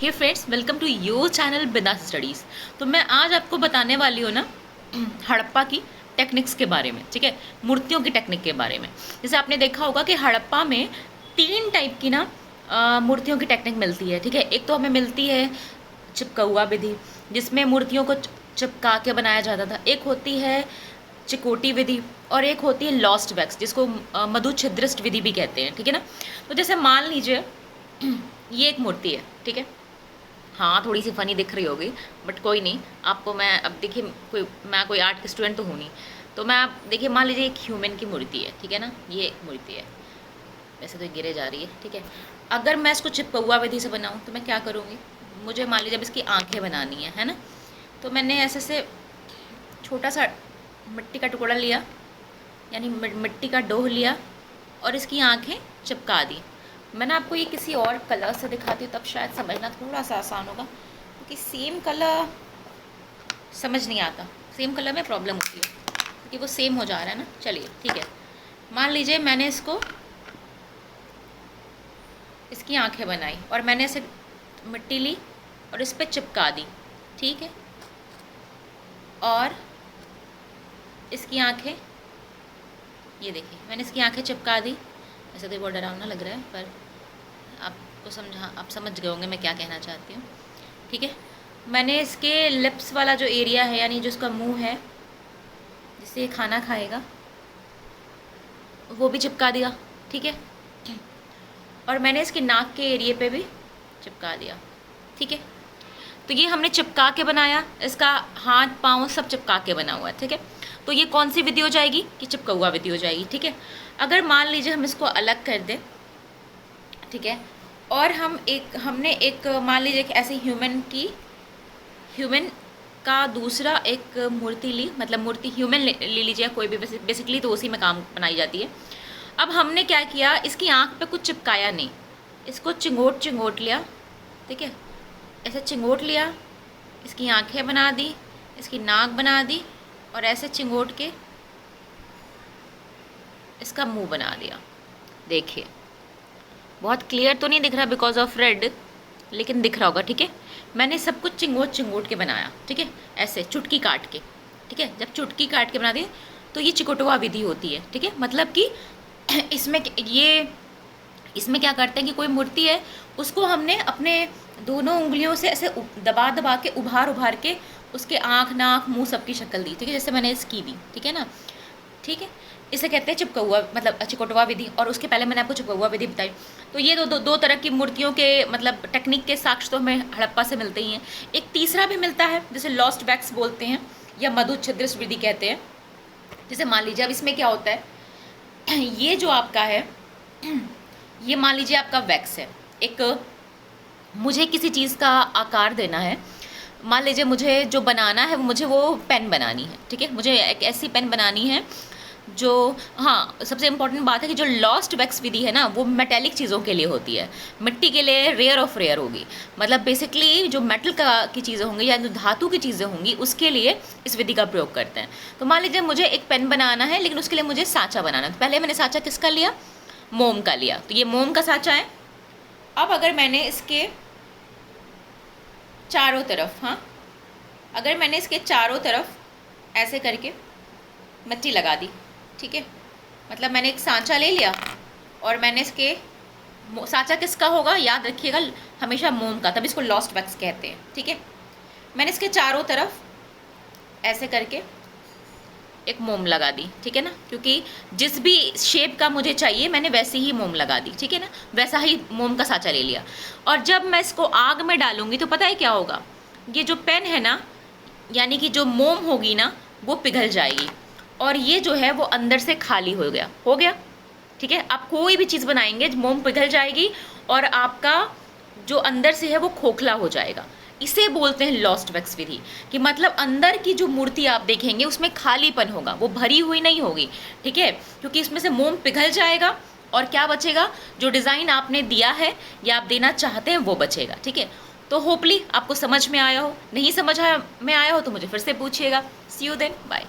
Hey friends, welcome to your channel Bindaas studies. तो मैं आज आपको बताने वाली हूँ ना हड़प्पा की टेक्निक्स के बारे में, ठीक है, मूर्तियों की टेक्निक के बारे में। जैसे आपने देखा होगा कि हड़प्पा में 3 टाइप की ना मूर्तियों की टेक्निक मिलती है, ठीक है। एक तो हमें मिलती है चिपकौआ विधि, जिसमें मूर्तियों को चिपका के बनाया जाता था। एक होती है चिकोटी विधि और एक होती है लॉस्ट वैक्स, जिसको मधु छिद्रिष्ट विधि भी कहते हैं, ठीक है ना। तो जैसे मान लीजिए ये एक मूर्ति है, ठीक है। हाँ, थोड़ी सी फ़नी दिख रही होगी, बट कोई नहीं। आपको मैं अब देखिए, मैं कोई आर्ट की स्टूडेंट तो हूँ नहीं, तो मैं आप देखिए, मान लीजिए एक ह्यूमन की मूर्ति है, ठीक है ना। ये एक मूर्ति है, वैसे तो गिरे जा रही है, ठीक है। अगर मैं इसको चिपकौआ विधि से बनाऊँ तो मैं क्या करूँगी? मुझे मान लीजिए अब इसकी आँखें बनानी है ना। तो मैंने ऐसे से छोटा सा मिट्टी का टुकड़ा लिया, यानी मिट्टी का डोह लिया और इसकी आँखें चिपका दी। मैंने आपको ये किसी और कलर से दिखाती हूँ, तब शायद समझना थोड़ा सा आसान होगा, क्योंकि सेम कलर समझ नहीं आता, सेम कलर में प्रॉब्लम होती है, क्योंकि वो सेम हो जा रहा है ना। चलिए ठीक है, मान लीजिए मैंने इसकी आंखें बनाई और मैंने इसे मिट्टी ली और इस पर चिपका दी, ठीक है। और इसकी आंखें, ये देखिए मैंने इसकी आंखें चिपका दी। ऐसे तो बहुत डरावना लग रहा है, पर आप समझ गए होंगे मैं क्या कहना चाहती हूँ, ठीक है। मैंने इसके लिप्स वाला जो एरिया है, यानी जो इसका मुंह है जिससे ये खाना खाएगा, वो भी चिपका दिया, ठीक है। और मैंने इसके नाक के एरिए पे भी चिपका दिया, ठीक है। तो ये हमने चिपका के बनाया, इसका हाथ पाँव सब चिपका के बना हुआ है, ठीक है। तो ये कौन सी विधि हो जाएगी? कि चिपकौआ विधि हो जाएगी, ठीक है। अगर मान लीजिए हम इसको अलग कर दें, ठीक है, और हमने एक मान लीजिए कि ऐसे ह्यूमन का दूसरा एक मूर्ति ली, मतलब मूर्ति ह्यूमन ले लीजिए कोई भी, बेसिकली तो उसी में काम बनाई जाती है। अब हमने क्या किया, इसकी आँख पे कुछ चिपकाया नहीं, इसको चिंगोट लिया, ठीक है। ऐसे चिंगोट लिया, इसकी आँखें बना दी, इसकी नाक बना दी और ऐसे चिंगोट के इसका मुंह बना दिया। देखिए बहुत क्लियर तो नहीं दिख रहा बिकॉज ऑफ रेड, लेकिन दिख रहा होगा, ठीक है। मैंने सब कुछ चिंगोट के बनाया, ठीक है, ऐसे चुटकी काट के, ठीक है। जब चुटकी काट के बना दी तो ये चिकोटवा विधि होती है, ठीक है। मतलब कि इसमें क्या करते हैं कि कोई मूर्ति है, उसको हमने अपने दोनों उंगलियों से ऐसे दबा के उभार के उसके आँख नाक मुंह सबकी शक्ल दी, ठीक है, जैसे मैंने इसकी दी, ठीक है ना, ठीक है। इसे कहते हैं चिपकौआ, मतलब चिकोटवा विधि। और उसके पहले मैंने आपको चिपकौआ विधि बताई। तो ये दो तरह की मूर्तियों के मतलब टेक्निक के साक्ष्य तो हमें हड़प्पा से मिलते ही हैं। एक तीसरा भी मिलता है, जिसे लॉस्ट वैक्स बोलते हैं या मधु छिद्रिष्ट विधि कहते हैं। जैसे मान लीजिए अब इसमें क्या होता है, ये जो आपका है, ये मान लीजिए आपका वैक्स है। एक मुझे किसी चीज़ का आकार देना है, मान लीजिए मुझे जो बनाना है, मुझे वो पेन बनानी है, ठीक है। मुझे एक ऐसी पेन बनानी है जो, हाँ, सबसे इम्पॉर्टेंट बात है कि जो लॉस्ट वैक्स विधि है ना, वो मेटेलिक चीज़ों के लिए होती है, मिट्टी के लिए रेयर ऑफ रेयर होगी। मतलब बेसिकली जो मेटल की चीज़ें होंगी या जो धातु की चीज़ें होंगी, उसके लिए इस विधि का प्रयोग करते हैं। तो मान लीजिए मुझे एक पेन बनाना है, लेकिन उसके लिए मुझे साँचा बनाना है। तो पहले मैंने साँचा किसका लिया? मोम का लिया। तो ये मोम का साँचा है। अब अगर मैंने इसके चारों तरफ, हाँ, अगर मैंने इसके चारों तरफ ऐसे करके मिट्टी लगा दी, ठीक है, मतलब मैंने एक सांचा ले लिया और मैंने इसके, सांचा किसका होगा याद रखिएगा, हमेशा मोम का, तब इसको लॉस्ट वैक्स कहते हैं, ठीक है। मैंने इसके चारों तरफ ऐसे करके एक मोम लगा दी, ठीक है ना, क्योंकि जिस भी शेप का मुझे चाहिए मैंने वैसे ही मोम लगा दी, ठीक है ना, वैसा ही मोम का सांचा ले लिया। और जब मैं इसको आग में डालूंगी तो पता है क्या होगा, ये जो पेन है ना, यानी कि जो मोम होगी ना, वो पिघल जाएगी और ये जो है वो अंदर से खाली हो गया, ठीक है। आप कोई भी चीज़ बनाएंगे, मोम पिघल जाएगी और आपका जो अंदर से है वो खोखला हो जाएगा। इसे बोलते हैं लॉस्ट वैक्स विधि, कि मतलब अंदर की जो मूर्ति आप देखेंगे उसमें खालीपन होगा, वो भरी हुई नहीं होगी, ठीक है, क्योंकि इसमें से मोम पिघल जाएगा और क्या बचेगा, जो डिज़ाइन आपने दिया है या आप देना चाहते हैं वो बचेगा, ठीक है। तो होपली आपको समझ में आया हो, नहीं समझ में आया हो तो मुझे फिर से पूछिएगा। सी यू देन, बाय।